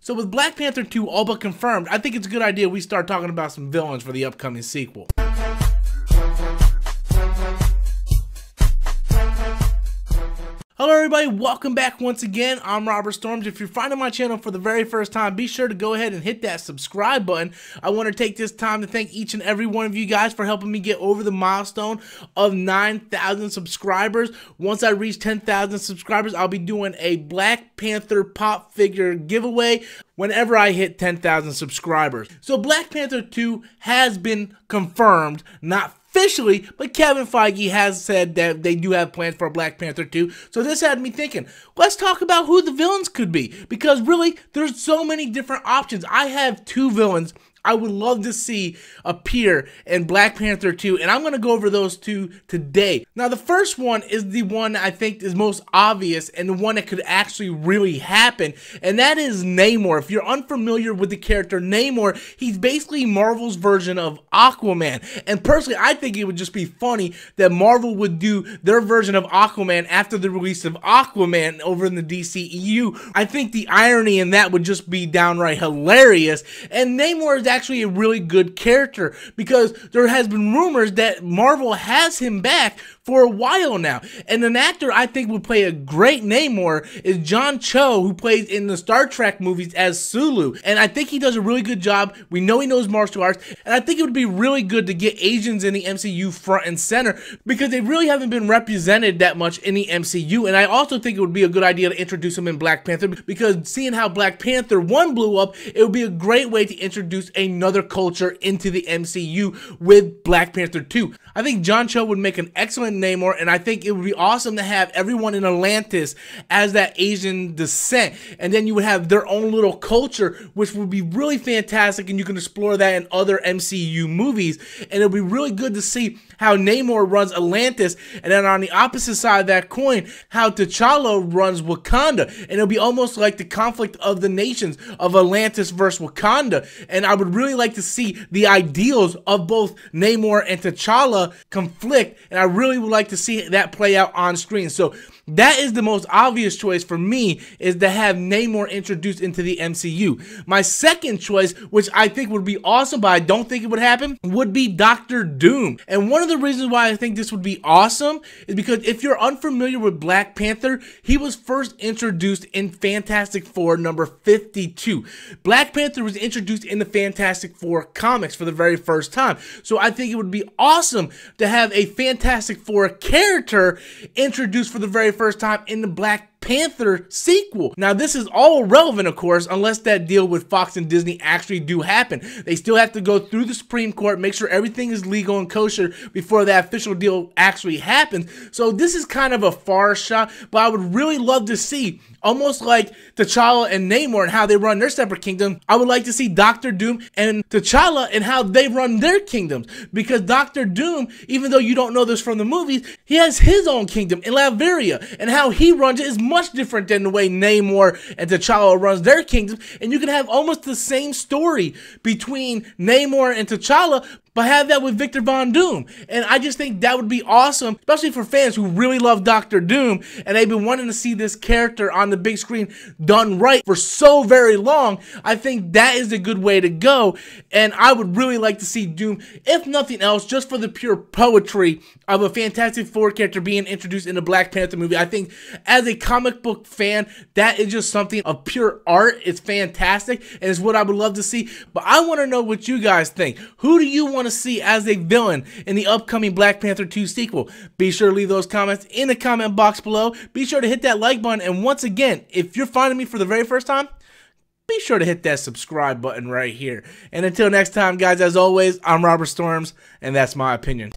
So with Black Panther 2 all but confirmed, I think it's a good idea we start talking about some villains for the upcoming sequel. Hello everybody, welcome back once again. I'm Robert Storms. If you're finding my channel for the very first time, be sure to go ahead and hit that subscribe button. I want to take this time to thank each and every one of you guys for helping me get over the milestone of 9,000 subscribers. Once I reach 10,000 subscribers, I'll be doing a Black Panther pop figure giveaway whenever I hit 10,000 subscribers. So Black Panther 2 has been confirmed, not officially, but Kevin Feige has said that they do have plans for Black Panther 2. So this had me thinking, let's talk about who the villains could be, because really, there's so many different options. I have two villains I would love to see appear in Black Panther 2, and I'm going to go over those two today. Now, the first one is the one I think is most obvious and the one that could actually really happen, and that is Namor. If you're unfamiliar with the character Namor, he's basically Marvel's version of Aquaman, and personally, I think it would just be funny that Marvel would do their version of Aquaman after the release of Aquaman over in the DCEU. I think the irony in that would just be downright hilarious, and Namor is actually a really good character because there has been rumors that Marvel has him back for a while now, and an actor I think would play a great Namor is John Cho, who plays in the Star Trek movies as Sulu, and I think he does a really good job. We know he knows martial arts, and I think it would be really good to get Asians in the MCU front and center because they really haven't been represented that much in the MCU, and I also think it would be a good idea to introduce them in Black Panther because seeing how Black Panther 1 blew up, it would be a great way to introduce another culture into the MCU with Black Panther 2. I think John Cho would make an excellent Namor, and I think it would be awesome to have everyone in Atlantis as that Asian descent, and then you would have their own little culture, which would be really fantastic, and you can explore that in other MCU movies, and it would be really good to see how Namor runs Atlantis, and then on the opposite side of that coin, how T'Challa runs Wakanda, and it'll be almost like the conflict of the nations of Atlantis versus Wakanda, and I would really like to see the ideals of both Namor and T'Challa conflict, and I really would like to see that play out on screen. So that is the most obvious choice for me, is to have Namor introduced into the MCU. My second choice, which I think would be awesome, but I don't think it would happen, would be Doctor Doom. And one of the reasons why I think this would be awesome is because if you're unfamiliar with Black Panther, he was first introduced in Fantastic Four number 52. Black Panther was introduced in the Fantastic Four comics for the very first time. So I think it would be awesome to have a Fantastic Four character introduced for the very first time in the Black Panther sequel. Now, this is all relevant, of course, unless that deal with Fox and Disney actually do happen. They still have to go through the Supreme Court, make sure everything is legal and kosher before that official deal actually happens. So this is kind of a far shot, but I would really love to see, almost like T'Challa and Namor and how they run their separate kingdom, I would like to see Doctor Doom and T'Challa and how they run their kingdoms. Because Doctor Doom, even though you don't know this from the movies, he has his own kingdom in Latveria, and how he runs it is much different than the way Namor and T'Challa runs their kingdoms, and you can have almost the same story between Namor and T'Challa, but have that with Victor Von Doom. And I just think that would be awesome, especially for fans who really love Doctor Doom, and they've been wanting to see this character on the big screen done right for so very long. I think that is a good way to go, and I would really like to see Doom, if nothing else, just for the pure poetry of a Fantastic Four character being introduced in the Black Panther movie. I think as a comic book fan, that is just something of pure art. It's fantastic, and it's what I would love to see. But I want to know what you guys think. Who do you want to see as a villain in the upcoming Black Panther 2 sequel? Be sure to leave those comments in the comment box below. Be sure to hit that like button, and once again, if you're finding me for the very first time, be sure to hit that subscribe button right here. And until next time, guys, as always, I'm Robert Storms, and that's my opinion.